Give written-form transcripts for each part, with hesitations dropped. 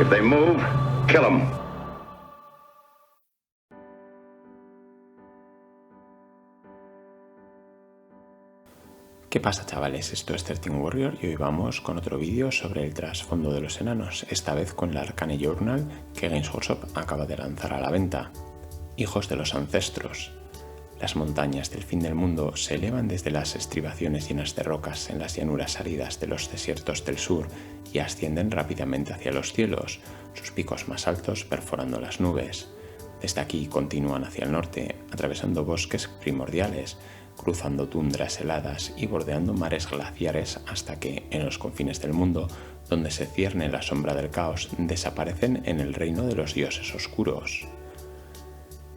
If they move, kill them. ¿Qué pasa, chavales? Esto es 13 Warrior y hoy vamos con otro vídeo sobre el trasfondo de los enanos, esta vez con la Arcane Journal que Games Workshop acaba de lanzar a la venta. Hijos de los ancestros. Las montañas del fin del mundo se elevan desde las estribaciones llenas de rocas en las llanuras áridas de los desiertos del sur y ascienden rápidamente hacia los cielos, sus picos más altos perforando las nubes. Desde aquí continúan hacia el norte, atravesando bosques primordiales, cruzando tundras heladas y bordeando mares glaciares hasta que, en los confines del mundo, donde se cierne la sombra del caos, desaparecen en el reino de los dioses oscuros.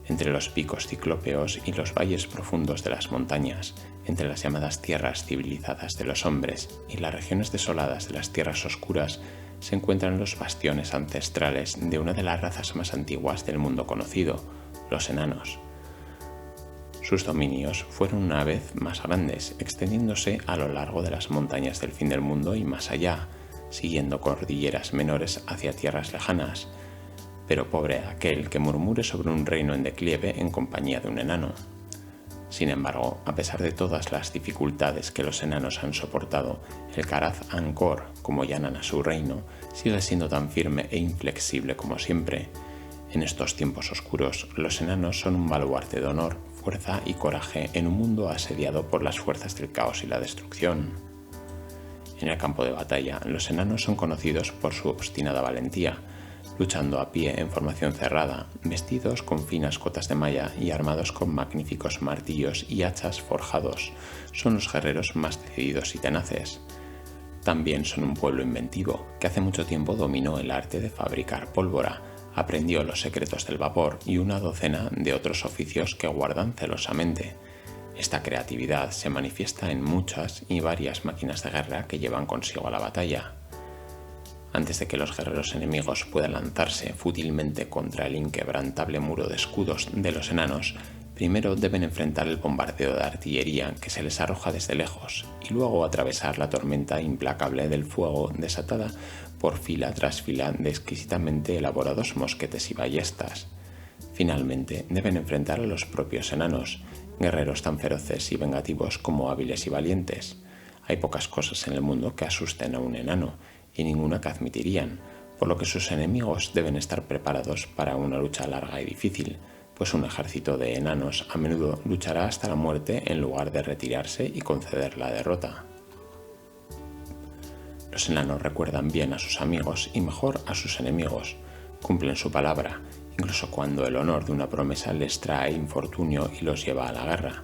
Entre los picos ciclópeos y los valles profundos de las montañas, entre las llamadas tierras civilizadas de los hombres y las regiones desoladas de las tierras oscuras, se encuentran los bastiones ancestrales de una de las razas más antiguas del mundo conocido, los enanos. Sus dominios fueron una vez más grandes, extendiéndose a lo largo de las montañas del fin del mundo y más allá, siguiendo cordilleras menores hacia tierras lejanas. Pero pobre aquel que murmure sobre un reino en declive en compañía de un enano. Sin embargo, a pesar de todas las dificultades que los enanos han soportado, el Karaz Angkor, como llaman a su reino, sigue siendo tan firme e inflexible como siempre. En estos tiempos oscuros, los enanos son un baluarte de honor, fuerza y coraje en un mundo asediado por las fuerzas del caos y la destrucción. En el campo de batalla, los enanos son conocidos por su obstinada valentía, luchando a pie en formación cerrada, vestidos con finas cotas de malla y armados con magníficos martillos y hachas forjados. Son los guerreros más decididos y tenaces. También son un pueblo inventivo, que hace mucho tiempo dominó el arte de fabricar pólvora, aprendió los secretos del vapor y una docena de otros oficios que guardan celosamente. Esta creatividad se manifiesta en muchas y varias máquinas de guerra que llevan consigo a la batalla. Antes de que los guerreros enemigos puedan lanzarse fútilmente contra el inquebrantable muro de escudos de los enanos, primero deben enfrentar el bombardeo de artillería que se les arroja desde lejos y luego atravesar la tormenta implacable del fuego desatada por fila tras fila de exquisitamente elaborados mosquetes y ballestas. Finalmente deben enfrentar a los propios enanos, guerreros tan feroces y vengativos como hábiles y valientes. Hay pocas cosas en el mundo que asusten a un enano, y ninguna que admitirían, por lo que sus enemigos deben estar preparados para una lucha larga y difícil, pues un ejército de enanos a menudo luchará hasta la muerte en lugar de retirarse y conceder la derrota. Los enanos recuerdan bien a sus amigos y mejor a sus enemigos, cumplen su palabra, incluso cuando el honor de una promesa les trae infortunio y los lleva a la guerra.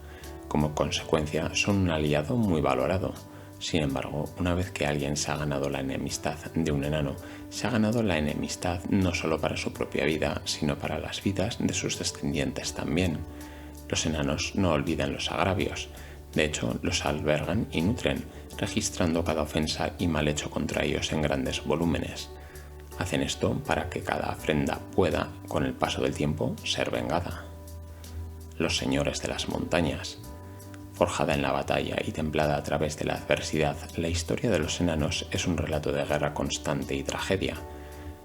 Como consecuencia, son un aliado muy valorado. Sin embargo, una vez que alguien se ha ganado la enemistad de un enano, se ha ganado la enemistad no solo para su propia vida, sino para las vidas de sus descendientes también. Los enanos no olvidan los agravios, de hecho los albergan y nutren, registrando cada ofensa y mal hecho contra ellos en grandes volúmenes. Hacen esto para que cada afrenta pueda, con el paso del tiempo, ser vengada. Los señores de las montañas. Forjada en la batalla y templada a través de la adversidad, la historia de los enanos es un relato de guerra constante y tragedia.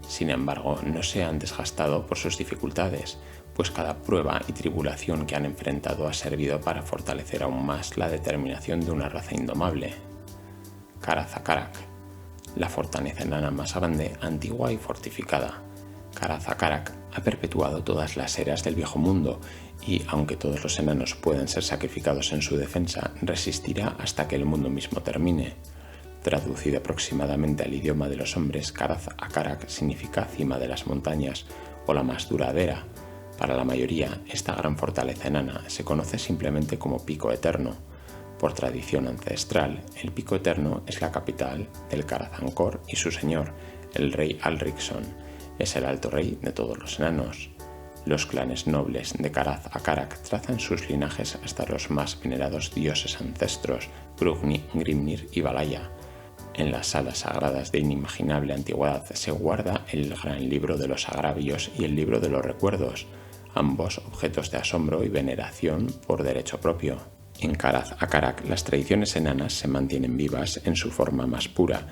Sin embargo, no se han desgastado por sus dificultades, pues cada prueba y tribulación que han enfrentado ha servido para fortalecer aún más la determinación de una raza indomable. Karaz Akarak, la fortaleza enana más grande, antigua y fortificada. Karaz Akarak ha perpetuado todas las eras del viejo mundo y, aunque todos los enanos pueden ser sacrificados en su defensa, resistirá hasta que el mundo mismo termine. Traducido aproximadamente al idioma de los hombres, Karaz Akarak significa cima de las montañas o la más duradera. Para la mayoría, esta gran fortaleza enana se conoce simplemente como Pico Eterno. Por tradición ancestral, el Pico Eterno es la capital del Karaz Angkor y su señor, el rey Alriksson, es el alto rey de todos los enanos. Los clanes nobles de Karaz Akarak trazan sus linajes hasta los más venerados dioses ancestros, Brugni, Grimnir y Valaya. En las salas sagradas de inimaginable antigüedad se guarda el gran libro de los agravios y el libro de los recuerdos, ambos objetos de asombro y veneración por derecho propio. En Karaz Akarak las tradiciones enanas se mantienen vivas en su forma más pura,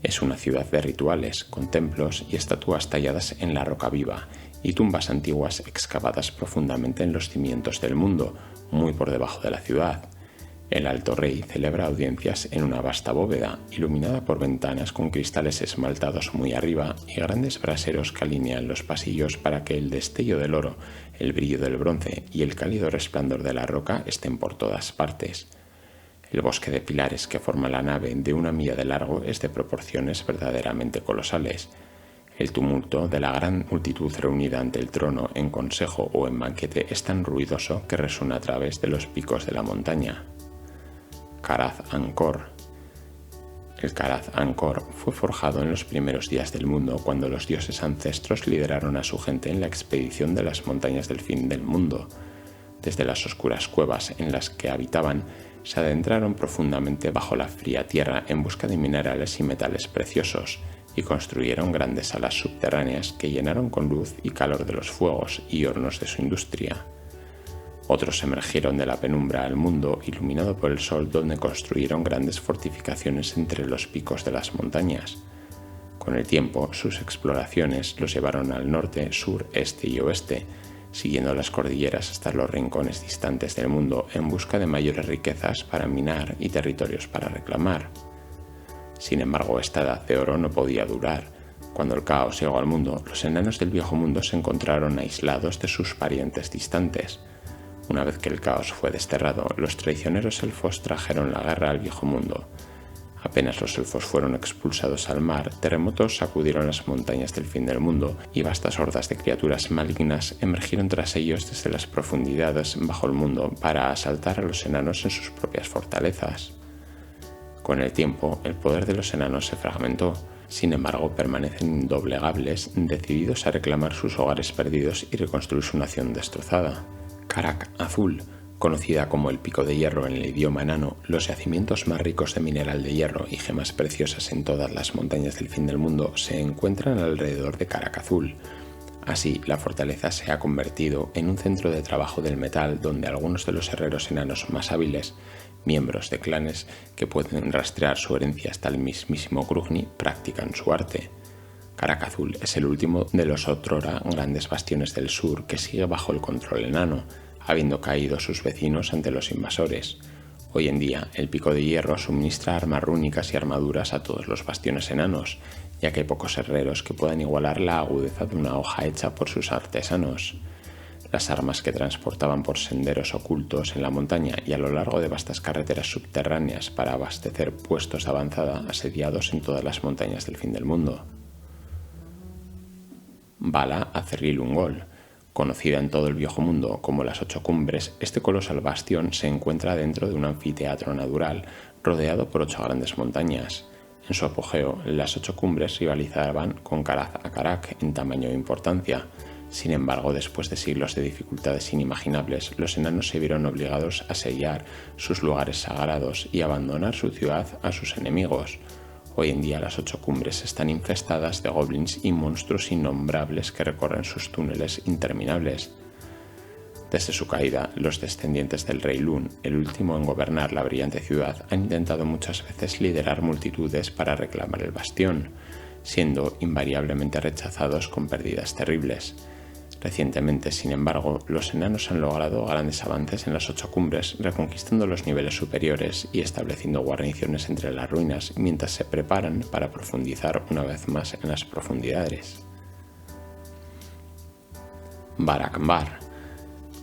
Es una ciudad de rituales, con templos y estatuas talladas en la roca viva y tumbas antiguas excavadas profundamente en los cimientos del mundo, muy por debajo de la ciudad. El Alto Rey celebra audiencias en una vasta bóveda, iluminada por ventanas con cristales esmaltados muy arriba y grandes braseros que alinean los pasillos para que el destello del oro, el brillo del bronce y el cálido resplandor de la roca estén por todas partes. El bosque de pilares que forma la nave de 1 milla de largo es de proporciones verdaderamente colosales. El tumulto de la gran multitud reunida ante el trono en consejo o en banquete es tan ruidoso que resuena a través de los picos de la montaña. Karaz Angkor. El Karaz Angkor fue forjado en los primeros días del mundo cuando los dioses ancestros lideraron a su gente en la expedición de las montañas del fin del mundo. Desde las oscuras cuevas en las que habitaban, se adentraron profundamente bajo la fría tierra en busca de minerales y metales preciosos y construyeron grandes salas subterráneas que llenaron con luz y calor de los fuegos y hornos de su industria. Otros emergieron de la penumbra al mundo iluminado por el sol, donde construyeron grandes fortificaciones entre los picos de las montañas. Con el tiempo, sus exploraciones los llevaron al norte, sur, este y oeste, siguiendo las cordilleras hasta los rincones distantes del mundo en busca de mayores riquezas para minar y territorios para reclamar. Sin embargo, esta edad de oro no podía durar. Cuando el caos llegó al mundo, los enanos del viejo mundo se encontraron aislados de sus parientes distantes. Una vez que el caos fue desterrado, los traicioneros elfos trajeron la guerra al viejo mundo. Apenas los elfos fueron expulsados al mar, terremotos sacudieron las montañas del fin del mundo y vastas hordas de criaturas malignas emergieron tras ellos desde las profundidades bajo el mundo para asaltar a los enanos en sus propias fortalezas. Con el tiempo, el poder de los enanos se fragmentó. Sin embargo, permanecen indoblegables, decididos a reclamar sus hogares perdidos y reconstruir su nación destrozada. Karak Azul, conocida como el Pico de Hierro en el idioma enano, los yacimientos más ricos de mineral de hierro y gemas preciosas en todas las montañas del fin del mundo se encuentran alrededor de Karak Azul. Así, la fortaleza se ha convertido en un centro de trabajo del metal donde algunos de los herreros enanos más hábiles, miembros de clanes que pueden rastrear su herencia hasta el mismísimo Grugni, practican su arte. Karak Azul es el último de los otrora grandes bastiones del sur que sigue bajo el control enano, habiendo caído sus vecinos ante los invasores. Hoy en día, el Pico de Hierro suministra armas rúnicas y armaduras a todos los bastiones enanos, ya que hay pocos herreros que puedan igualar la agudeza de una hoja hecha por sus artesanos. Las armas que transportaban por senderos ocultos en la montaña y a lo largo de vastas carreteras subterráneas para abastecer puestos de avanzada asediados en todas las montañas del fin del mundo. Bala Azeril Ungol. Conocida en todo el viejo mundo como las 8 cumbres, este colosal bastión se encuentra dentro de un anfiteatro natural rodeado por 8 grandes montañas. En su apogeo, las 8 cumbres rivalizaban con Karaz Akarak en tamaño e importancia. Sin embargo, después de siglos de dificultades inimaginables, los enanos se vieron obligados a sellar sus lugares sagrados y abandonar su ciudad a sus enemigos. Hoy en día las 8 cumbres están infestadas de goblins y monstruos innombrables que recorren sus túneles interminables. Desde su caída, los descendientes del rey Lun, el último en gobernar la brillante ciudad, han intentado muchas veces liderar multitudes para reclamar el bastión, siendo invariablemente rechazados con pérdidas terribles. Recientemente, sin embargo, los enanos han logrado grandes avances en las 8 cumbres, reconquistando los niveles superiores y estableciendo guarniciones entre las ruinas mientras se preparan para profundizar una vez más en las profundidades. Barak-Bar.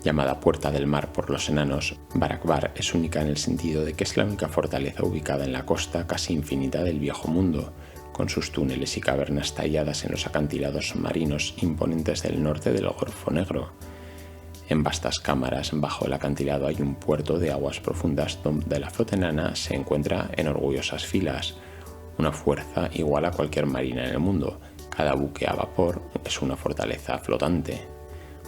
Llamada Puerta del Mar por los enanos, Barak-Bar es única en el sentido de que es la única fortaleza ubicada en la costa casi infinita del viejo mundo, con sus túneles y cavernas talladas en los acantilados marinos imponentes del norte del Golfo Negro. En vastas cámaras bajo el acantilado hay un puerto de aguas profundas donde la flota enana se encuentra en orgullosas filas, una fuerza igual a cualquier marina en el mundo. Cada buque a vapor es una fortaleza flotante.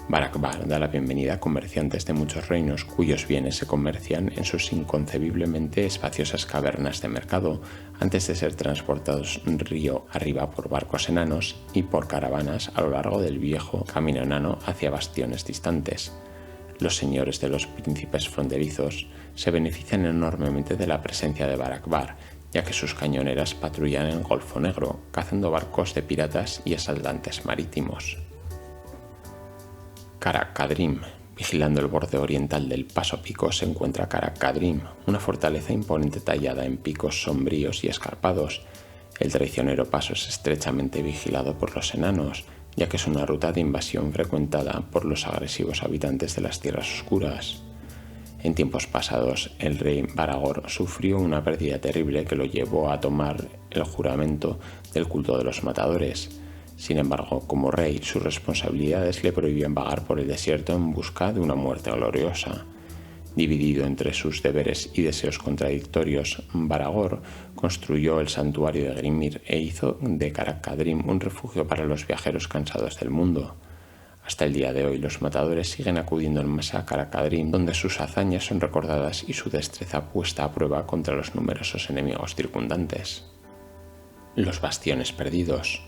Barak-Bar da la bienvenida a comerciantes de muchos reinos cuyos bienes se comercian en sus inconcebiblemente espaciosas cavernas de mercado antes de ser transportados río arriba por barcos enanos y por caravanas a lo largo del viejo camino enano hacia bastiones distantes. Los señores de los príncipes fronterizos se benefician enormemente de la presencia de Barak-Bar, ya que sus cañoneras patrullan en el Golfo Negro, cazando barcos de piratas y asaltantes marítimos. Karak Kadrim. Vigilando el borde oriental del Paso Pico se encuentra Karak Kadrim, una fortaleza imponente tallada en picos sombríos y escarpados. El traicionero paso es estrechamente vigilado por los enanos, ya que es una ruta de invasión frecuentada por los agresivos habitantes de las Tierras Oscuras. En tiempos pasados, el rey Baragor sufrió una pérdida terrible que lo llevó a tomar el juramento del culto de los matadores. Sin embargo, como rey, sus responsabilidades le prohibían vagar por el desierto en busca de una muerte gloriosa. Dividido entre sus deberes y deseos contradictorios, Baragor construyó el santuario de Grimir e hizo de Karak Kadrim un refugio para los viajeros cansados del mundo. Hasta el día de hoy, los matadores siguen acudiendo en masa a Karak Kadrim, donde sus hazañas son recordadas y su destreza puesta a prueba contra los numerosos enemigos circundantes. Los bastiones perdidos.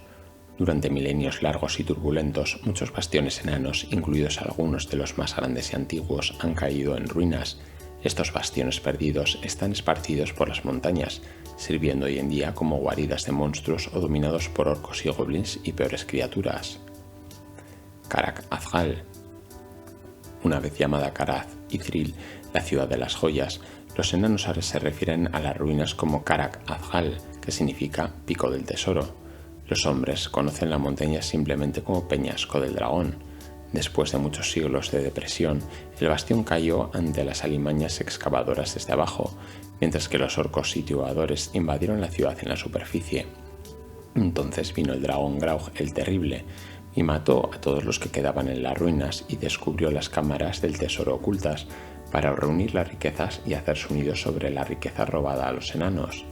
Durante milenios largos y turbulentos, muchos bastiones enanos, incluidos algunos de los más grandes y antiguos, han caído en ruinas. Estos bastiones perdidos están esparcidos por las montañas, sirviendo hoy en día como guaridas de monstruos o dominados por orcos y goblins y peores criaturas. Karak Azgal. Una vez llamada Karaz Ithril, la ciudad de las joyas, los enanos ahora se refieren a las ruinas como Karak Azgal, que significa pico del tesoro. Los hombres conocen la montaña simplemente como Peñasco del Dragón. Después de muchos siglos de depresión, el bastión cayó ante las alimañas excavadoras desde abajo, mientras que los orcos sitiadores invadieron la ciudad en la superficie. Entonces vino el dragón Graug el Terrible y mató a todos los que quedaban en las ruinas y descubrió las cámaras del tesoro ocultas para reunir las riquezas y hacer su nido sobre la riqueza robada a los enanos.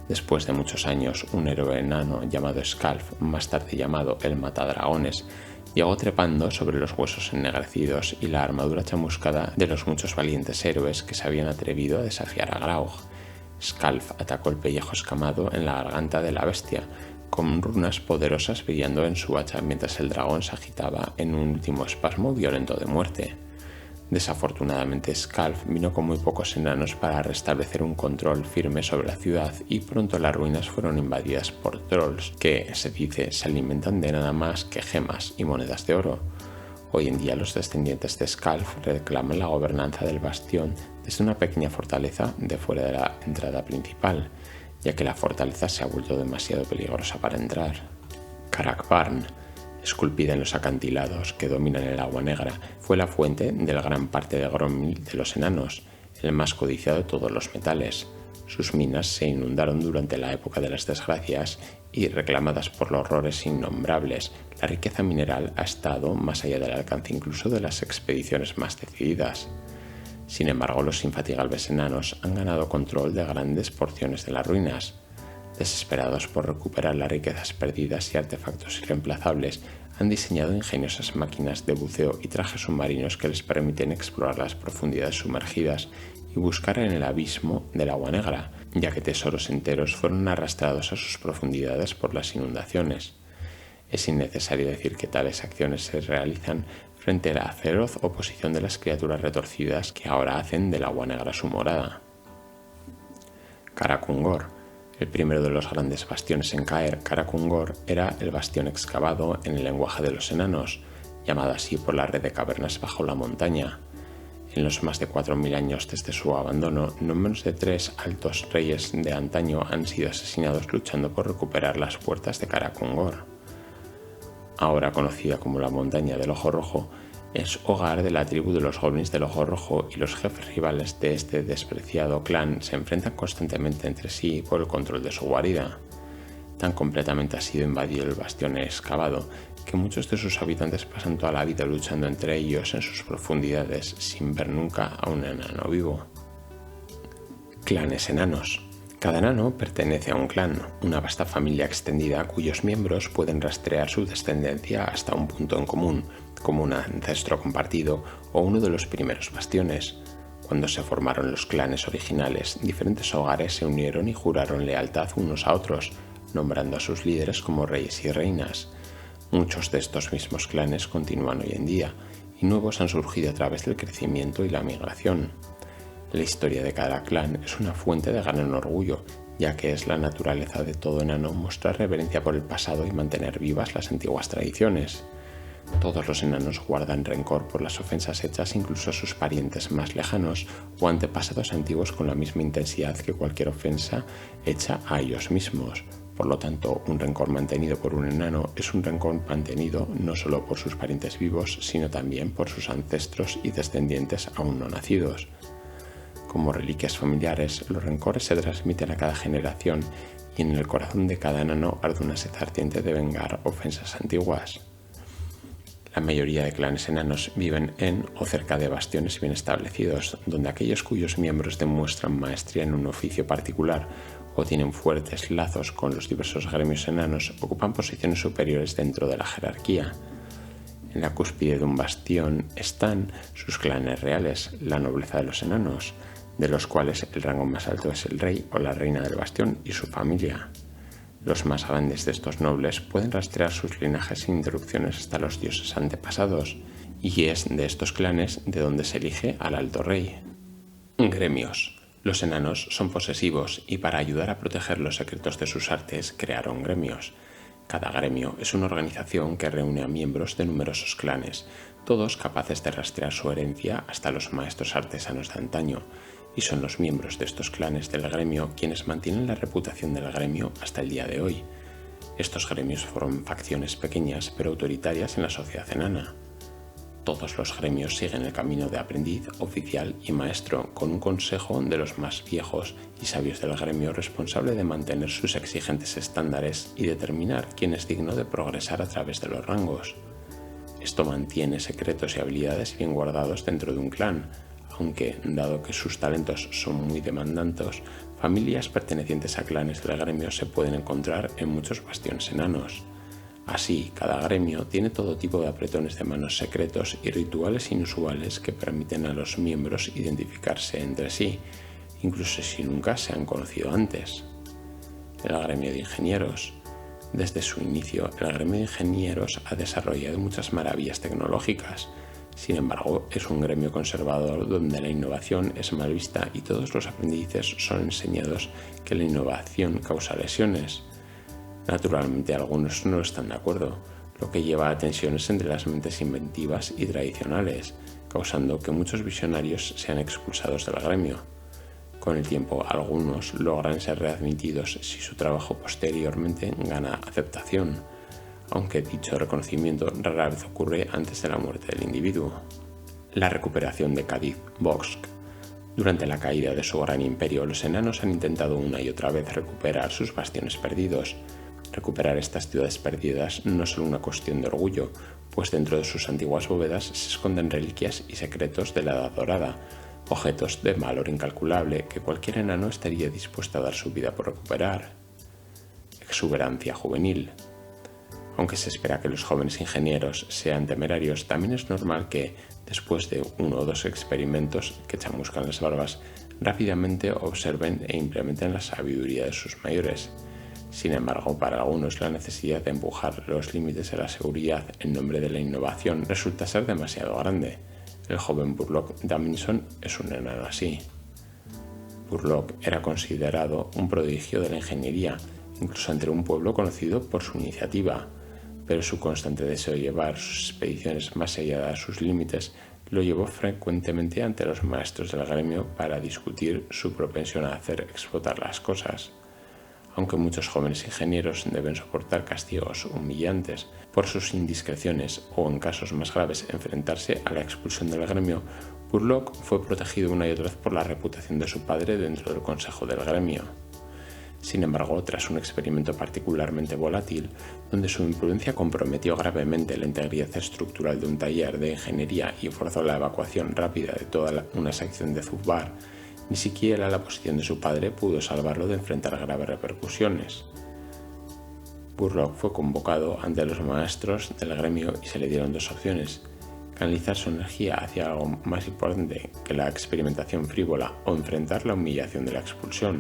Después de muchos años, un héroe enano llamado Skalf, más tarde llamado el Matadragones, llegó trepando sobre los huesos ennegrecidos y la armadura chamuscada de los muchos valientes héroes que se habían atrevido a desafiar a Graug. Skalf atacó el pellejo escamado en la garganta de la bestia, con runas poderosas brillando en su hacha mientras el dragón se agitaba en un último espasmo violento de muerte. Desafortunadamente, Skalf vino con muy pocos enanos para restablecer un control firme sobre la ciudad y pronto las ruinas fueron invadidas por trolls que, se dice, se alimentan de nada más que gemas y monedas de oro. Hoy en día los descendientes de Skalf reclaman la gobernanza del bastión desde una pequeña fortaleza de fuera de la entrada principal, ya que la fortaleza se ha vuelto demasiado peligrosa para entrar. Karak Barn, esculpida en los acantilados que dominan el agua negra, fue la fuente de la gran parte de Gromil de los enanos, el más codiciado de todos los metales. Sus minas se inundaron durante la época de las desgracias y, reclamadas por los horrores innombrables, la riqueza mineral ha estado más allá del alcance incluso de las expediciones más decididas. Sin embargo, los infatigables enanos han ganado control de grandes porciones de las ruinas. Desesperados por recuperar las riquezas perdidas y artefactos irreemplazables, han diseñado ingeniosas máquinas de buceo y trajes submarinos que les permiten explorar las profundidades sumergidas y buscar en el abismo del agua negra, ya que tesoros enteros fueron arrastrados a sus profundidades por las inundaciones. Es innecesario decir que tales acciones se realizan frente a la feroz oposición de las criaturas retorcidas que ahora hacen del agua negra su morada. Karak Ungor. El primero de los grandes bastiones en caer, Karak Ungor, era el bastión excavado en el lenguaje de los enanos, llamado así por la red de cavernas bajo la montaña. En los más de 4000 años desde su abandono, no menos de 3 altos reyes de antaño han sido asesinados luchando por recuperar las puertas de Karak Ungor. Ahora conocida como la Montaña del Ojo Rojo, es hogar de la tribu de los goblins del Ojo Rojo y los jefes rivales de este despreciado clan se enfrentan constantemente entre sí por el control de su guarida. Tan completamente ha sido invadido el bastión excavado que muchos de sus habitantes pasan toda la vida luchando entre ellos en sus profundidades sin ver nunca a un enano vivo. Clanes enanos. Cada enano pertenece a un clan, una vasta familia extendida cuyos miembros pueden rastrear su descendencia hasta un punto en común, como un ancestro compartido o uno de los primeros bastiones. Cuando se formaron los clanes originales, diferentes hogares se unieron y juraron lealtad unos a otros, nombrando a sus líderes como reyes y reinas. Muchos de estos mismos clanes continúan hoy en día, y nuevos han surgido a través del crecimiento y la migración. La historia de cada clan es una fuente de gran orgullo, ya que es la naturaleza de todo enano mostrar reverencia por el pasado y mantener vivas las antiguas tradiciones. Todos los enanos guardan rencor por las ofensas hechas incluso a sus parientes más lejanos o antepasados antiguos con la misma intensidad que cualquier ofensa hecha a ellos mismos. Por lo tanto, un rencor mantenido por un enano es un rencor mantenido no solo por sus parientes vivos, sino también por sus ancestros y descendientes aún no nacidos. Como reliquias familiares, los rencores se transmiten a cada generación y en el corazón de cada enano arde una sed ardiente de vengar ofensas antiguas. La mayoría de clanes enanos viven en o cerca de bastiones bien establecidos, donde aquellos cuyos miembros demuestran maestría en un oficio particular o tienen fuertes lazos con los diversos gremios enanos ocupan posiciones superiores dentro de la jerarquía. En la cúspide de un bastión están sus clanes reales, la nobleza de los enanos, de los cuales el rango más alto es el rey o la reina del bastión y su familia. Los más grandes de estos nobles pueden rastrear sus linajes sin interrupciones hasta los dioses antepasados, y es de estos clanes de donde se elige al alto rey. Gremios. Los enanos son posesivos y para ayudar a proteger los secretos de sus artes crearon gremios. Cada gremio es una organización que reúne a miembros de numerosos clanes, todos capaces de rastrear su herencia hasta los maestros artesanos de antaño, y son los miembros de estos clanes del gremio quienes mantienen la reputación del gremio hasta el día de hoy. Estos gremios forman facciones pequeñas pero autoritarias en la sociedad enana. Todos los gremios siguen el camino de aprendiz, oficial y maestro, con un consejo de los más viejos y sabios del gremio responsable de mantener sus exigentes estándares y determinar quién es digno de progresar a través de los rangos. Esto mantiene secretos y habilidades bien guardados dentro de un clan, aunque, dado que sus talentos son muy demandantes, familias pertenecientes a clanes del gremio se pueden encontrar en muchos bastiones enanos. Así, cada gremio tiene todo tipo de apretones de manos secretos y rituales inusuales que permiten a los miembros identificarse entre sí, incluso si nunca se han conocido antes. El gremio de ingenieros. Desde su inicio, el gremio de ingenieros ha desarrollado muchas maravillas tecnológicas. Sin embargo, es un gremio conservador donde la innovación es mal vista y todos los aprendices son enseñados que la innovación causa lesiones. Naturalmente, algunos no están de acuerdo, lo que lleva a tensiones entre las mentes inventivas y tradicionales, causando que muchos visionarios sean expulsados del gremio. Con el tiempo, algunos logran ser readmitidos si su trabajo posteriormente gana aceptación, aunque dicho reconocimiento rara vez ocurre antes de la muerte del individuo. La recuperación de Kadif-Bozk. Durante la caída de su gran imperio, los enanos han intentado una y otra vez recuperar sus bastiones perdidos. Recuperar estas ciudades perdidas no es solo una cuestión de orgullo, pues dentro de sus antiguas bóvedas se esconden reliquias y secretos de la Edad Dorada, objetos de valor incalculable que cualquier enano estaría dispuesto a dar su vida por recuperar. Exuberancia juvenil. Aunque se espera que los jóvenes ingenieros sean temerarios, también es normal que, después de uno o dos experimentos que chamuscan las barbas, rápidamente observen e implementen la sabiduría de sus mayores. Sin embargo, para algunos la necesidad de empujar los límites de la seguridad en nombre de la innovación resulta ser demasiado grande. El joven Burlock Daminson es un enano así. Burlock era considerado un prodigio de la ingeniería, incluso entre un pueblo conocido por su iniciativa, pero su constante deseo de llevar sus expediciones más allá de sus límites lo llevó frecuentemente ante los maestros del gremio para discutir su propensión a hacer explotar las cosas. Aunque muchos jóvenes ingenieros deben soportar castigos humillantes por sus indiscreciones o, en casos más graves, enfrentarse a la expulsión del gremio, Burlock fue protegido una y otra vez por la reputación de su padre dentro del consejo del gremio. Sin embargo, tras un experimento particularmente volátil, donde su imprudencia comprometió gravemente la integridad estructural de un taller de ingeniería y forzó la evacuación rápida de toda una sección de Zufbar, ni siquiera la posición de su padre pudo salvarlo de enfrentar graves repercusiones. Burlock fue convocado ante los maestros del gremio y se le dieron dos opciones: canalizar su energía hacia algo más importante que la experimentación frívola o enfrentar la humillación de la expulsión.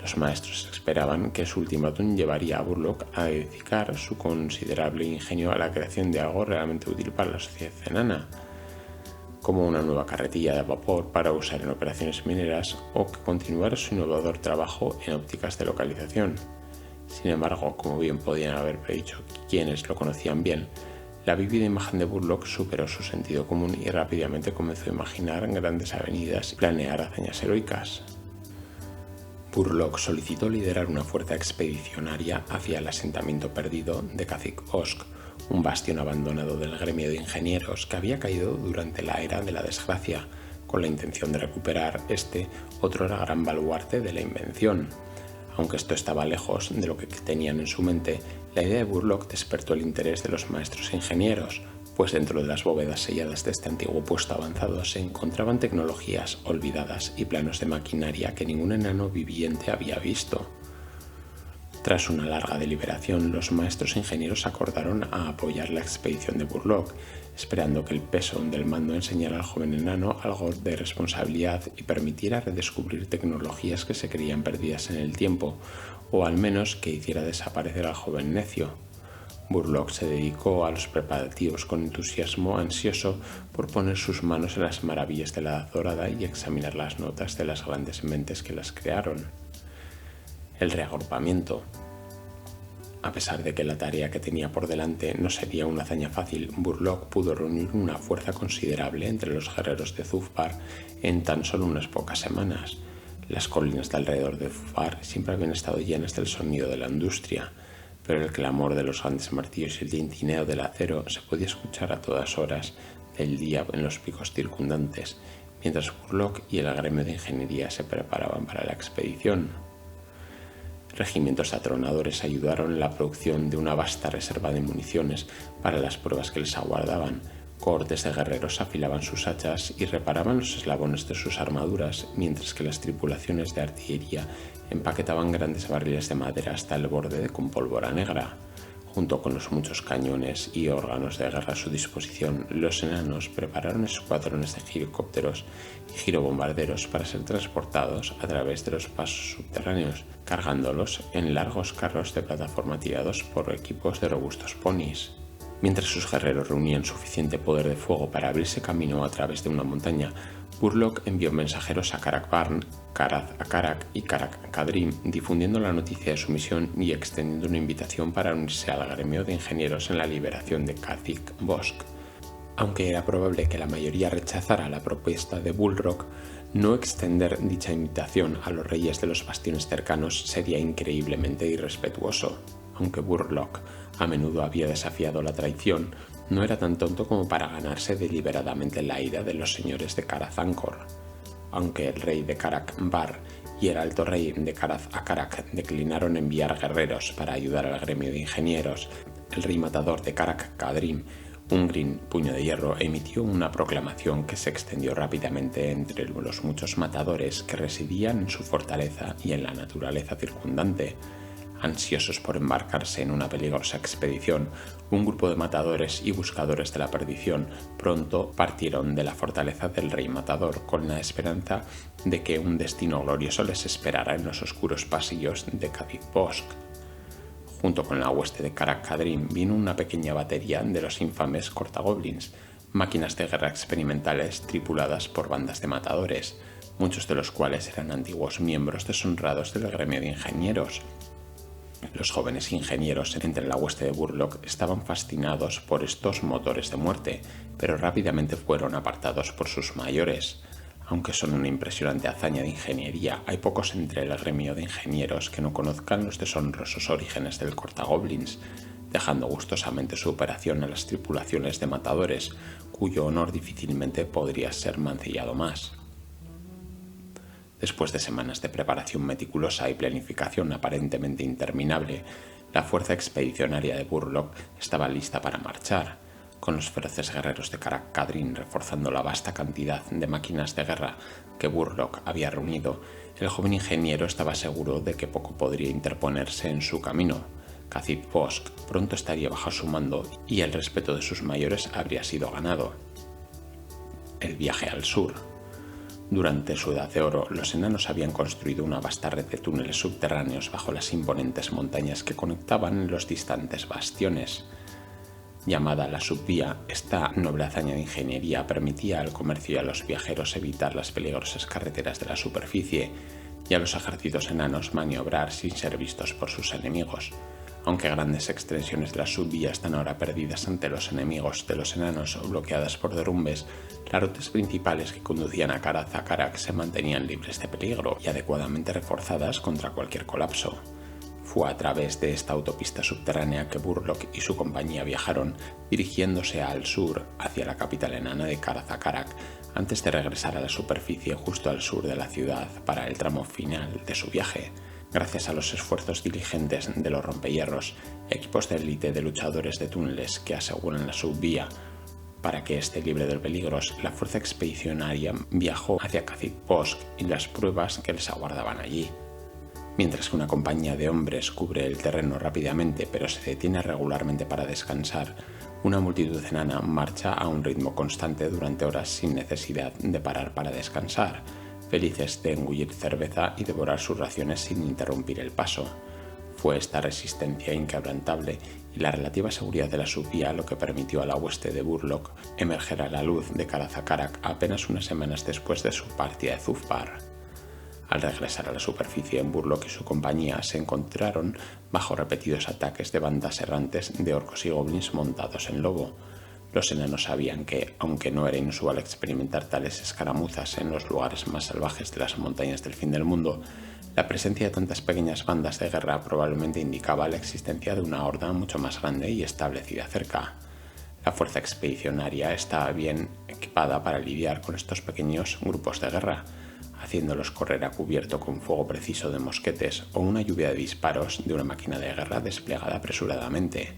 Los maestros esperaban que su ultimátum llevaría a Burlock a dedicar su considerable ingenio a la creación de algo realmente útil para la sociedad enana. como una nueva carretilla de vapor para usar en operaciones mineras o que continuara su innovador trabajo en ópticas de localización. Sin embargo, como bien podían haber predicho quienes lo conocían bien, la vívida imagen de Burlock superó su sentido común y rápidamente comenzó a imaginar grandes avenidas y planear hazañas heroicas. Burlock solicitó liderar una fuerza expedicionaria hacia el asentamiento perdido de Kazikh Bosk, un bastión abandonado del gremio de ingenieros que había caído durante la era de la desgracia, con la intención de recuperar otro gran baluarte de la invención. Aunque esto estaba lejos de lo que tenían en su mente, la idea de Burlock despertó el interés de los maestros ingenieros, pues dentro de las bóvedas selladas de este antiguo puesto avanzado se encontraban tecnologías olvidadas y planos de maquinaria que ningún enano viviente había visto. Tras una larga deliberación, los maestros ingenieros acordaron a apoyar la expedición de Burlock, esperando que el peso del mando enseñara al joven enano algo de responsabilidad y permitiera redescubrir tecnologías que se creían perdidas en el tiempo, o al menos que hiciera desaparecer al joven necio. Burlock se dedicó a los preparativos con entusiasmo ansioso por poner sus manos en las maravillas de la Edad Dorada y examinar las notas de las grandes mentes que las crearon. El reagrupamiento. A pesar de que la tarea que tenía por delante no sería una hazaña fácil, Burlock pudo reunir una fuerza considerable entre los guerreros de Zufbar en tan solo unas pocas semanas. Las colinas de alrededor de Zufbar siempre habían estado llenas del sonido de la industria, pero el clamor de los grandes martillos y el tintineo del acero se podía escuchar a todas horas del día en los picos circundantes, mientras Burlock y el gremio de ingeniería se preparaban para la expedición. Regimientos atronadores ayudaron en la producción de una vasta reserva de municiones para las pruebas que les aguardaban. Cohortes de guerreros afilaban sus hachas y reparaban los eslabones de sus armaduras, mientras que las tripulaciones de artillería empaquetaban grandes barriles de madera hasta el borde con pólvora negra. Junto con los muchos cañones y órganos de guerra a su disposición, los enanos prepararon escuadrones de girocópteros y girobombarderos para ser transportados a través de los pasos subterráneos, cargándolos en largos carros de plataforma tirados por equipos de robustos ponis. Mientras sus guerreros reunían suficiente poder de fuego para abrirse camino a través de una montaña, Burlock envió mensajeros a Karak Barn, Karath Akarak y Karak Kadrim, difundiendo la noticia de su misión y extendiendo una invitación para unirse al gremio de ingenieros en la liberación de Kazikh Bosk. Aunque era probable que la mayoría rechazara la propuesta de Burlock, no extender dicha invitación a los reyes de los bastiones cercanos sería increíblemente irrespetuoso. Aunque Burlock a menudo había desafiado la traición, no era tan tonto como para ganarse deliberadamente la ira de los señores de Karath Angkor. Aunque el rey de Karak Bar y el alto rey de Karath Akarak declinaron enviar guerreros para ayudar al gremio de ingenieros, el rey matador de Karak Kadrim, Ungrin Puño de Hierro, emitió una proclamación que se extendió rápidamente entre los muchos matadores que residían en su fortaleza y en la naturaleza circundante. Ansiosos por embarcarse en una peligrosa expedición, un grupo de matadores y buscadores de la perdición pronto partieron de la fortaleza del Rey Matador con la esperanza de que un destino glorioso les esperara en los oscuros pasillos de Kazikh Bosk. Junto con la hueste de Karak Kadrim vino una pequeña batería de los infames cortagoblins, máquinas de guerra experimentales tripuladas por bandas de matadores, muchos de los cuales eran antiguos miembros deshonrados del gremio de ingenieros. Los jóvenes ingenieros entre la hueste de Burlock estaban fascinados por estos motores de muerte, pero rápidamente fueron apartados por sus mayores. Aunque son una impresionante hazaña de ingeniería, hay pocos entre el gremio de ingenieros que no conozcan los deshonrosos orígenes del cortagoblins, dejando gustosamente su operación a las tripulaciones de matadores, cuyo honor difícilmente podría ser mancillado más. Después de semanas de preparación meticulosa y planificación aparentemente interminable, la fuerza expedicionaria de Burlock estaba lista para marchar, con los feroces guerreros de Karak Kadrim reforzando la vasta cantidad de máquinas de guerra que Burlock había reunido. El joven ingeniero estaba seguro de que poco podría interponerse en su camino. Kazikh Bosk pronto estaría bajo su mando y el respeto de sus mayores habría sido ganado. El viaje al sur. Durante su edad de oro, los enanos habían construido una vasta red de túneles subterráneos bajo las imponentes montañas que conectaban los distantes bastiones. Llamada la subvía, esta noble hazaña de ingeniería permitía al comercio y a los viajeros evitar las peligrosas carreteras de la superficie y a los ejércitos enanos maniobrar sin ser vistos por sus enemigos. Aunque grandes extensiones de la subvía están ahora perdidas ante los enemigos de los enanos o bloqueadas por derrumbes, las rutas principales que conducían a Karaza-Karak se mantenían libres de peligro y adecuadamente reforzadas contra cualquier colapso. Fue a través de esta autopista subterránea que Burlock y su compañía viajaron, dirigiéndose al sur hacia la capital enana de Karaza-Karak, antes de regresar a la superficie justo al sur de la ciudad para el tramo final de su viaje. Gracias a los esfuerzos diligentes de los rompehierros, equipos de élite de luchadores de túneles que aseguran la subvía para que esté libre de peligros, la fuerza expedicionaria viajó hacia Kazid-Bosk y las pruebas que les aguardaban allí. Mientras que una compañía de hombres cubre el terreno rápidamente pero se detiene regularmente para descansar, una multitud enana marcha a un ritmo constante durante horas sin necesidad de parar para descansar, felices de engullir cerveza y devorar sus raciones sin interrumpir el paso. Fue esta resistencia inquebrantable y la relativa seguridad de la subvía lo que permitió a la hueste de Burlock emerger a la luz de Karaza-Karak apenas unas semanas después de su partida de Zufbar. Al regresar a la superficie, Burlock y su compañía se encontraron bajo repetidos ataques de bandas errantes de orcos y goblins montados en lobo. Los enanos sabían que, aunque no era inusual experimentar tales escaramuzas en los lugares más salvajes de las montañas del fin del mundo, la presencia de tantas pequeñas bandas de guerra probablemente indicaba la existencia de una horda mucho más grande y establecida cerca. La fuerza expedicionaria estaba bien equipada para lidiar con estos pequeños grupos de guerra, haciéndolos correr a cubierto con fuego preciso de mosquetes o una lluvia de disparos de una máquina de guerra desplegada apresuradamente.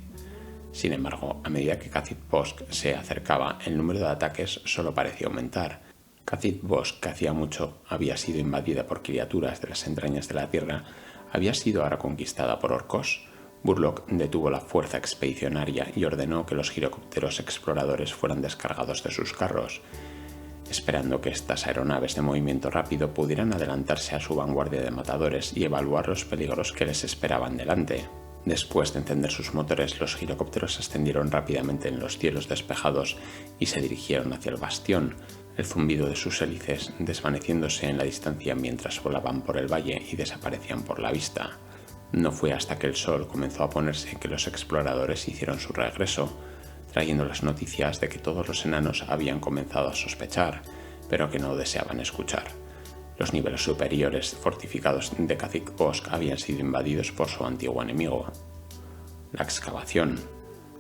Sin embargo, a medida que Kazid-Bosk se acercaba, el número de ataques solo parecía aumentar. Kazid-Bosk, que hacía mucho había sido invadida por criaturas de las entrañas de la tierra, había sido ahora conquistada por orcos. Burlock detuvo la fuerza expedicionaria y ordenó que los girocópteros exploradores fueran descargados de sus carros, esperando que estas aeronaves de movimiento rápido pudieran adelantarse a su vanguardia de matadores y evaluar los peligros que les esperaban delante. Después de encender sus motores, los girocópteros ascendieron rápidamente en los cielos despejados y se dirigieron hacia el bastión, el zumbido de sus hélices desvaneciéndose en la distancia mientras volaban por el valle y desaparecían por la vista. No fue hasta que el sol comenzó a ponerse que los exploradores hicieron su regreso, trayendo las noticias de que todos los enanos habían comenzado a sospechar, pero que no deseaban escuchar. Los niveles superiores fortificados de Kazid-Bosk habían sido invadidos por su antiguo enemigo, la excavación.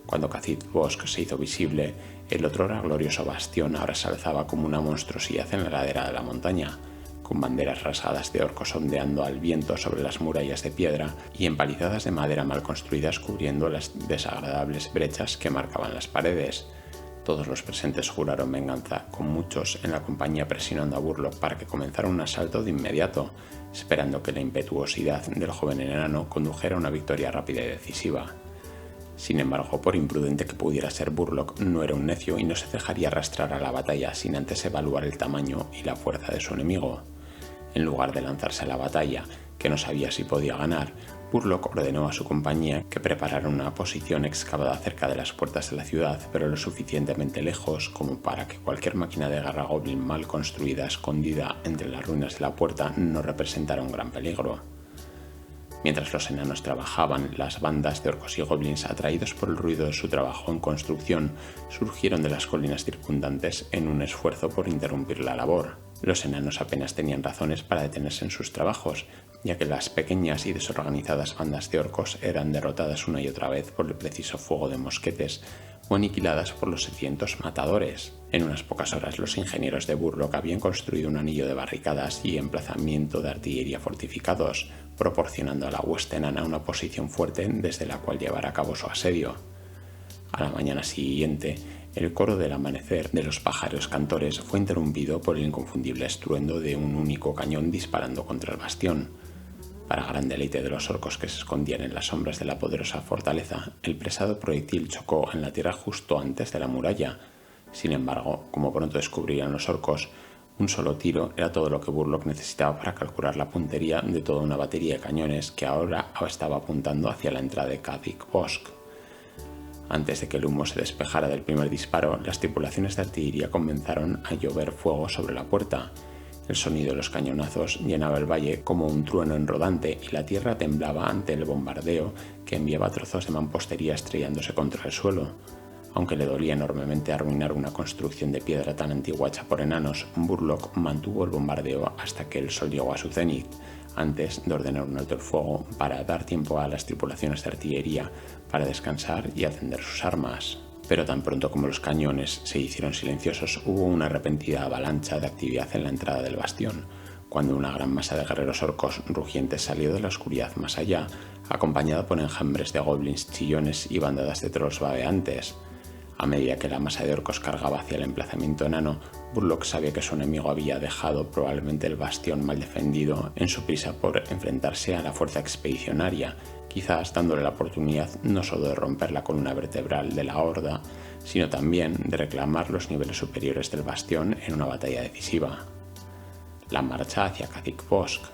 Cuando Kazid-Bosk se hizo visible, el otrora glorioso bastión ahora se alzaba como una monstruosidad en la ladera de la montaña, con banderas rasgadas de orcos ondeando al viento sobre las murallas de piedra y empalizadas de madera mal construidas cubriendo las desagradables brechas que marcaban las paredes. Todos los presentes juraron venganza, con muchos en la compañía presionando a Burlock para que comenzara un asalto de inmediato, esperando que la impetuosidad del joven enano condujera a una victoria rápida y decisiva. Sin embargo, por imprudente que pudiera ser Burlock, no era un necio y no se dejaría arrastrar a la batalla sin antes evaluar el tamaño y la fuerza de su enemigo. En lugar de lanzarse a la batalla, que no sabía si podía ganar, Burlock ordenó a su compañía que preparara una posición excavada cerca de las puertas de la ciudad, pero lo suficientemente lejos como para que cualquier máquina de guerra goblin mal construida escondida entre las ruinas de la puerta no representara un gran peligro. Mientras los enanos trabajaban, las bandas de orcos y goblins, atraídos por el ruido de su trabajo en construcción, surgieron de las colinas circundantes en un esfuerzo por interrumpir la labor. Los enanos apenas tenían razones para detenerse en sus trabajos, ya que las pequeñas y desorganizadas bandas de orcos eran derrotadas una y otra vez por el preciso fuego de mosquetes o aniquiladas por los sedientos matadores. En unas pocas horas los ingenieros de Burlock habían construido un anillo de barricadas y emplazamiento de artillería fortificados, proporcionando a la hueste enana una posición fuerte desde la cual llevar a cabo su asedio. A la mañana siguiente, el coro del amanecer de los pájaros cantores fue interrumpido por el inconfundible estruendo de un único cañón disparando contra el bastión. Para gran deleite de los orcos que se escondían en las sombras de la poderosa fortaleza, el pesado proyectil chocó en la tierra justo antes de la muralla. Sin embargo, como pronto descubrirían los orcos, un solo tiro era todo lo que Burlock necesitaba para calcular la puntería de toda una batería de cañones que ahora estaba apuntando hacia la entrada de Kazid-Bosk. Antes de que el humo se despejara del primer disparo, las tripulaciones de artillería comenzaron a llover fuego sobre la puerta. El sonido de los cañonazos llenaba el valle como un trueno enrodante y la tierra temblaba ante el bombardeo que enviaba trozos de mampostería estrellándose contra el suelo. Aunque le dolía enormemente arruinar una construcción de piedra tan antigua hecha por enanos, Burlock mantuvo el bombardeo hasta que el sol llegó a su cenit, antes de ordenar un alto el fuego para dar tiempo a las tripulaciones de artillería para descansar y atender sus armas. Pero tan pronto como los cañones se hicieron silenciosos, hubo una repentina avalancha de actividad en la entrada del bastión, cuando una gran masa de guerreros orcos rugientes salió de la oscuridad más allá, acompañada por enjambres de goblins chillones y bandadas de trolls babeantes. A medida que la masa de orcos cargaba hacia el emplazamiento enano, Burlock sabía que su enemigo había dejado probablemente el bastión mal defendido en su prisa por enfrentarse a la fuerza expedicionaria, quizás dándole la oportunidad no solo de romper la columna vertebral de la horda, sino también de reclamar los niveles superiores del bastión en una batalla decisiva. La marcha hacia Cacique Bosque.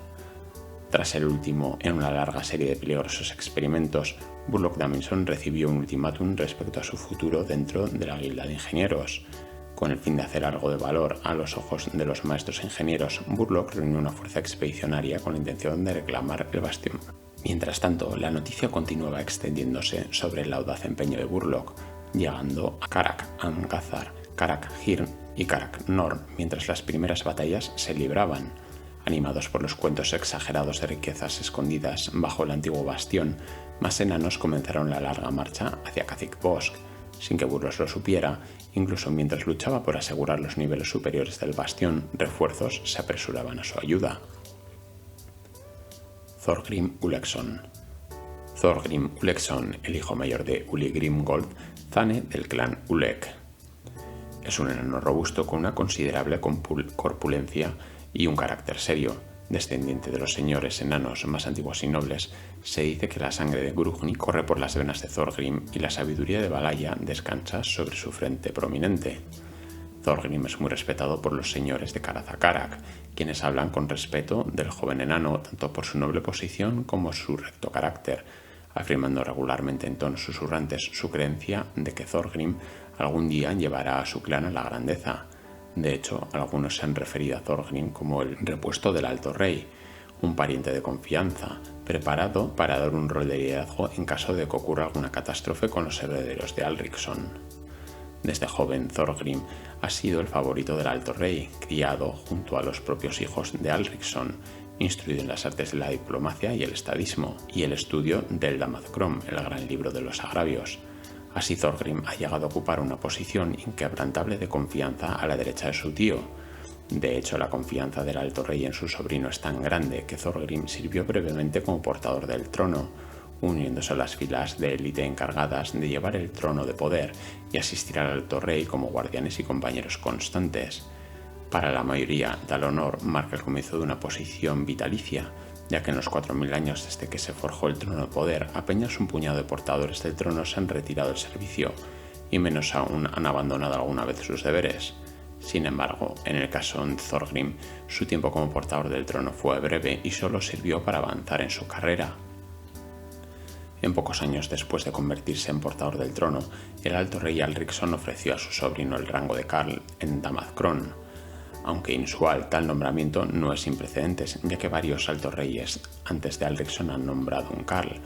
Tras el último en una larga serie de peligrosos experimentos, Burlock Davidson recibió un ultimátum respecto a su futuro dentro de la Guilda de Ingenieros. Con el fin de hacer algo de valor a los ojos de los maestros ingenieros, Burlock reunió una fuerza expedicionaria con la intención de reclamar el bastión. Mientras tanto, la noticia continuaba extendiéndose sobre el audaz empeño de Burlock, llegando a Karak Angazar, Karak Hirn y Karak Nor mientras las primeras batallas se libraban. Animados por los cuentos exagerados de riquezas escondidas bajo el antiguo bastión, más enanos comenzaron la larga marcha hacia Cacique Bosque. Sin que Burlock lo supiera, incluso mientras luchaba por asegurar los niveles superiores del bastión, refuerzos se apresuraban a su ayuda. Thorgrim Ullexon. Thorgrim Ullexon, el hijo mayor de Uli Grimgold, Zane del clan Ullek. Es un enano robusto con una considerable corpulencia y un carácter serio. Descendiente de los señores enanos más antiguos y nobles, se dice que la sangre de Grugni corre por las venas de Thorgrim y la sabiduría de Valaya descansa sobre su frente prominente. Thorgrim es muy respetado por los señores de Karazakarak, quienes hablan con respeto del joven enano tanto por su noble posición como su recto carácter, afirmando regularmente en tonos susurrantes su creencia de que Thorgrim algún día llevará a su clan a la grandeza. De hecho, algunos se han referido a Thorgrim como el repuesto del Alto Rey, un pariente de confianza, preparado para dar un rol de liderazgo en caso de que ocurra alguna catástrofe con los herederos de Alriksson. Desde joven, Thorgrim ha sido el favorito del Alto Rey, criado junto a los propios hijos de Alriksson, instruido en las artes de la diplomacia y el estadismo, y el estudio del Damazcrom, el gran libro de los agravios. Así Thorgrim ha llegado a ocupar una posición inquebrantable de confianza a la derecha de su tío. De hecho, la confianza del Alto Rey en su sobrino es tan grande que Thorgrim sirvió brevemente como portador del trono, uniéndose a las filas de élite encargadas de llevar el trono de poder y asistir al Alto Rey como guardianes y compañeros constantes. Para la mayoría, tal honor marca el comienzo de una posición vitalicia, ya que en los 4000 años desde que se forjó el trono de poder, apenas un puñado de portadores del trono se han retirado del servicio, y menos aún han abandonado alguna vez sus deberes. Sin embargo, en el caso de Thorgrim, su tiempo como portador del trono fue breve y solo sirvió para avanzar en su carrera. En pocos años después de convertirse en portador del trono, el Alto Rey Alriksson ofreció a su sobrino el rango de Jarl en Damazcron. Aunque inusual, tal nombramiento no es sin precedentes, ya que varios altos reyes antes de Alriksson han nombrado un Jarl,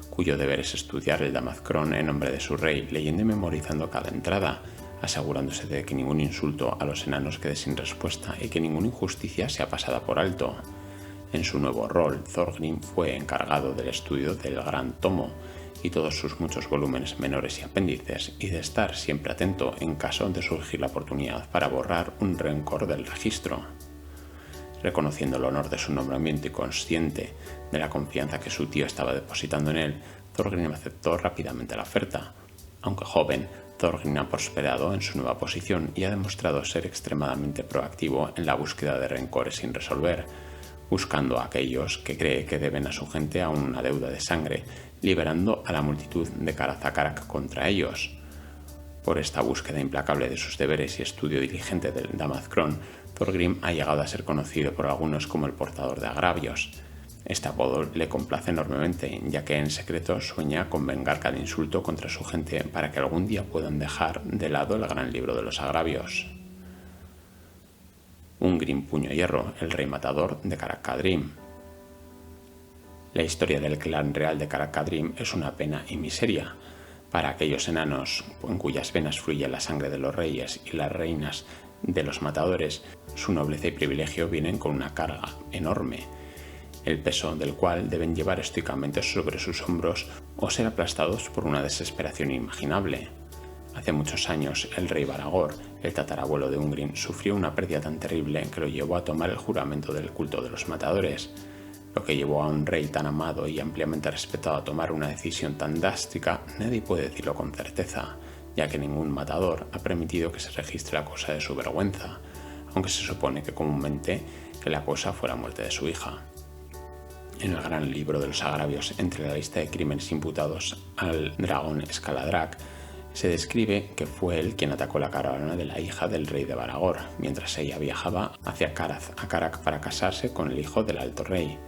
cuyo deber es estudiar el Damazcron en nombre de su rey, leyendo y memorizando cada entrada, asegurándose de que ningún insulto a los enanos quede sin respuesta y que ninguna injusticia sea pasada por alto. En su nuevo rol, Thorgrim fue encargado del estudio del Gran Tomo y todos sus muchos volúmenes menores y apéndices, y de estar siempre atento en caso de surgir la oportunidad para borrar un rencor del registro. Reconociendo el honor de su nombramiento y consciente de la confianza que su tío estaba depositando en él, Thorgrim aceptó rápidamente la oferta. Aunque joven, Thorgrim ha prosperado en su nueva posición y ha demostrado ser extremadamente proactivo en la búsqueda de rencores sin resolver, buscando a aquellos que cree que deben a su gente aún una deuda de sangre, liberando a la multitud de Karazakarak contra ellos. Por esta búsqueda implacable de sus deberes y estudio diligente del Damazcron, Thorgrim ha llegado a ser conocido por algunos como el portador de agravios. Este apodo le complace enormemente, ya que en secreto sueña con vengar cada insulto contra su gente para que algún día puedan dejar de lado el gran libro de los agravios. Ungrim Puño Hierro, el rey matador de Carac-Cadrim. La historia del clan real de Carac-Cadrim es una pena y miseria. Para aquellos enanos en cuyas venas fluye la sangre de los reyes y las reinas de los matadores, su nobleza y privilegio vienen con una carga enorme, el peso del cual deben llevar estoicamente sobre sus hombros o ser aplastados por una desesperación inimaginable. Hace muchos años, el rey Baragor, el tatarabuelo de Ungrim, sufrió una pérdida tan terrible que lo llevó a tomar el juramento del culto de los matadores, lo que llevó a un rey tan amado y ampliamente respetado a tomar una decisión tan drástica. Nadie puede decirlo con certeza, ya que ningún matador ha permitido que se registre la causa de su vergüenza, aunque se supone que comúnmente que la causa fue la muerte de su hija. En el gran libro de los agravios, entre la lista de crímenes imputados al dragón Escaladrak, se describe que fue él quien atacó la caravana de la hija del rey de Baragor, mientras ella viajaba hacia Carac para casarse con el hijo del alto rey.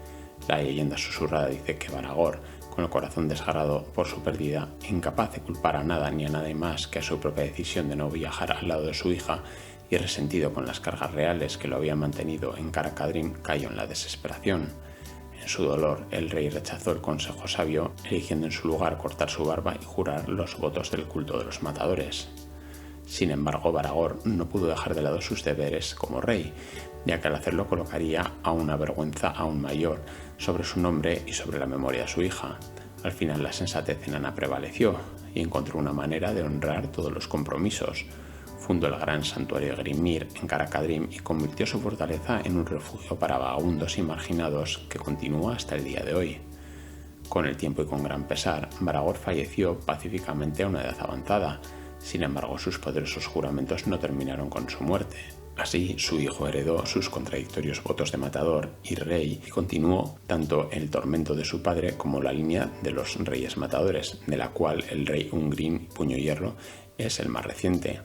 La leyenda susurrada dice que Baragor, con el corazón desgarrado por su pérdida, incapaz de culpar a nada ni a nadie más que a su propia decisión de no viajar al lado de su hija y resentido con las cargas reales que lo habían mantenido en Carac-Cadrim, cayó en la desesperación. En su dolor, el rey rechazó el consejo sabio, eligiendo en su lugar cortar su barba y jurar los votos del culto de los matadores. Sin embargo, Baragor no pudo dejar de lado sus deberes como rey, ya que al hacerlo colocaría a una vergüenza aún mayor sobre su nombre y sobre la memoria de su hija. Al final, la sensatez enana prevaleció y encontró una manera de honrar todos los compromisos. Fundó el gran santuario Grimnir en Carac-Cadrim y convirtió su fortaleza en un refugio para vagabundos y marginados que continúa hasta el día de hoy. Con el tiempo y con gran pesar, Baragor falleció pacíficamente a una edad avanzada. Sin embargo, sus poderosos juramentos no terminaron con su muerte. Así, su hijo heredó sus contradictorios votos de matador y rey y continuó tanto el tormento de su padre como la línea de los reyes matadores, de la cual el rey Ungrim Puño Hierro es el más reciente.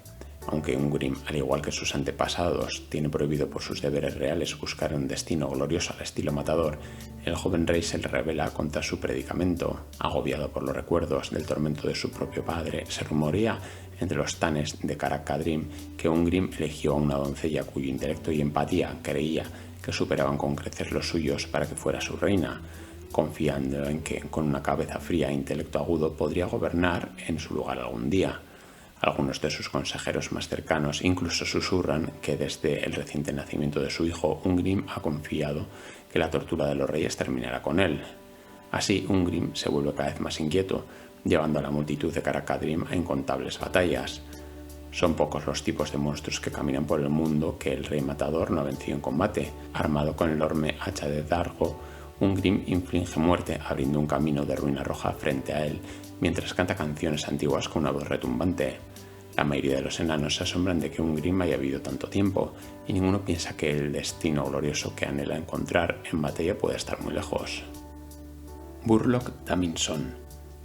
Aunque Ungrim, al igual que sus antepasados, tiene prohibido por sus deberes reales buscar un destino glorioso al estilo matador, el joven rey se le rebela contra su predicamento. Agobiado por los recuerdos del tormento de su propio padre, se rumorea entre los tanes de Carac-Cadrim que Ungrim eligió a una doncella cuyo intelecto y empatía creía que superaban con creces los suyos para que fuera su reina, confiando en que con una cabeza fría e intelecto agudo podría gobernar en su lugar algún día. Algunos de sus consejeros más cercanos incluso susurran que desde el reciente nacimiento de su hijo, Ungrim ha confiado que la tortura de los reyes terminará con él. Así, Ungrim se vuelve cada vez más inquieto, llevando a la multitud de Carac-Cadrim a incontables batallas. Son pocos los tipos de monstruos que caminan por el mundo que el rey matador no ha vencido en combate. Armado con el enorme hacha de Dargo, Ungrim inflige muerte abriendo un camino de ruina roja frente a él, mientras canta canciones antiguas con una voz retumbante. La mayoría de los enanos se asombran de que Ungrim haya vivido tanto tiempo, y ninguno piensa que el destino glorioso que anhela encontrar en batalla puede estar muy lejos. Burlock Daminson.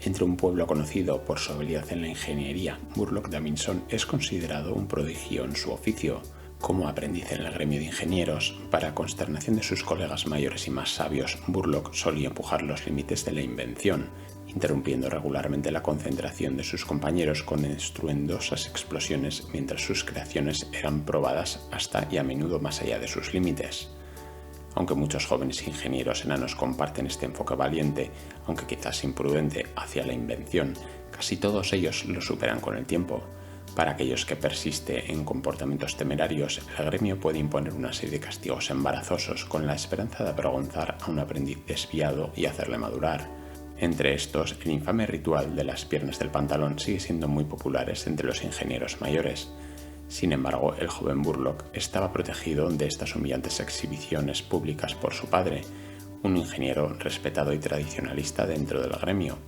Entre un pueblo conocido por su habilidad en la ingeniería, Burlock Daminson es considerado un prodigio en su oficio. Como aprendiz en el gremio de ingenieros, para consternación de sus colegas mayores y más sabios, Burlock solía empujar los límites de la invención, interrumpiendo regularmente la concentración de sus compañeros con estruendosas explosiones mientras sus creaciones eran probadas hasta y a menudo más allá de sus límites. Aunque muchos jóvenes ingenieros enanos comparten este enfoque valiente, aunque quizás imprudente, hacia la invención, casi todos ellos lo superan con el tiempo. Para aquellos que persisten en comportamientos temerarios, el gremio puede imponer una serie de castigos embarazosos con la esperanza de avergonzar a un aprendiz desviado y hacerle madurar. Entre estos, el infame ritual de las piernas del pantalón sigue siendo muy popular entre los ingenieros mayores. Sin embargo, el joven Burlock estaba protegido de estas humillantes exhibiciones públicas por su padre, un ingeniero respetado y tradicionalista dentro del gremio.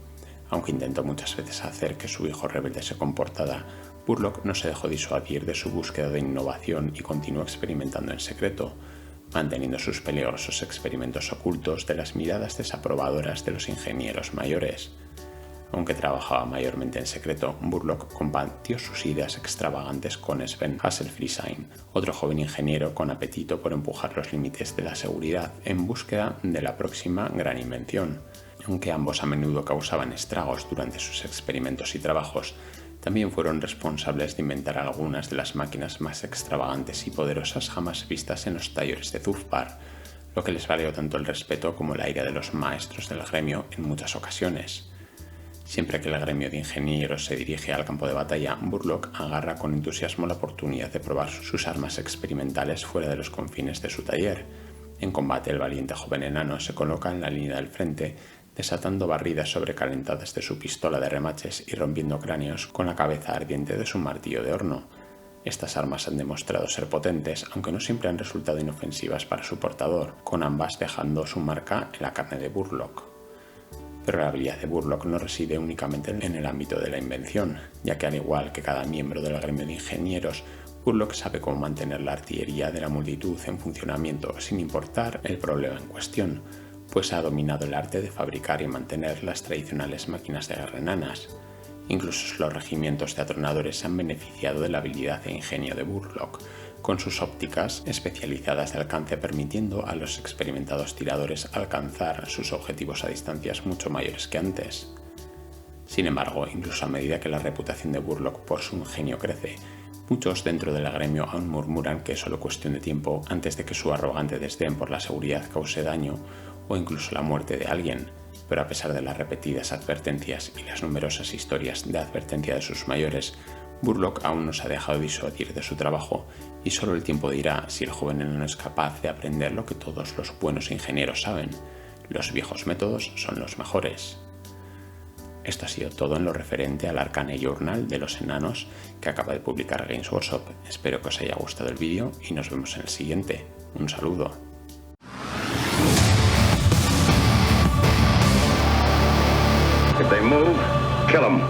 Aunque intentó muchas veces hacer que su hijo rebelde se comportara, Burlock no se dejó disuadir de su búsqueda de innovación y continuó experimentando en secreto, manteniendo sus peligrosos experimentos ocultos de las miradas desaprobadoras de los ingenieros mayores. Aunque trabajaba mayormente en secreto, Burlock compartió sus ideas extravagantes con Sven Hasselfrisheim, otro joven ingeniero con apetito por empujar los límites de la seguridad en búsqueda de la próxima gran invención. Aunque ambos a menudo causaban estragos durante sus experimentos y trabajos, también fueron responsables de inventar algunas de las máquinas más extravagantes y poderosas jamás vistas en los talleres de Zufbar, lo que les valió tanto el respeto como la ira de los maestros del gremio en muchas ocasiones. Siempre que el gremio de ingenieros se dirige al campo de batalla, Burlock agarra con entusiasmo la oportunidad de probar sus armas experimentales fuera de los confines de su taller. En combate, el valiente joven enano se coloca en la línea del frente, desatando barridas sobrecalentadas de su pistola de remaches y rompiendo cráneos con la cabeza ardiente de su martillo de horno. Estas armas han demostrado ser potentes, aunque no siempre han resultado inofensivas para su portador, con ambas dejando su marca en la carne de Burlock. Pero la habilidad de Burlock no reside únicamente en el ámbito de la invención, ya que al igual que cada miembro del gremio de ingenieros, Burlock sabe cómo mantener la artillería de la multitud en funcionamiento sin importar el problema en cuestión, pues ha dominado el arte de fabricar y mantener las tradicionales máquinas de guerra enanas. Incluso los regimientos de atronadores se han beneficiado de la habilidad e ingenio de Burlock, con sus ópticas especializadas de alcance permitiendo a los experimentados tiradores alcanzar sus objetivos a distancias mucho mayores que antes. Sin embargo, incluso a medida que la reputación de Burlock por su ingenio crece, muchos dentro del gremio aún murmuran que es solo cuestión de tiempo antes de que su arrogante desdén por la seguridad cause daño o incluso la muerte de alguien. Pero a pesar de las repetidas advertencias y las numerosas historias de advertencia de sus mayores, Burlock aún no se ha dejado disuadir de su trabajo y solo el tiempo dirá si el joven enano es capaz de aprender lo que todos los buenos ingenieros saben: los viejos métodos son los mejores. Esto ha sido todo en lo referente al Arcane Journal de los enanos que acaba de publicar Games Workshop. Espero que os haya gustado el vídeo y nos vemos en el siguiente. Un saludo. If they move, kill them.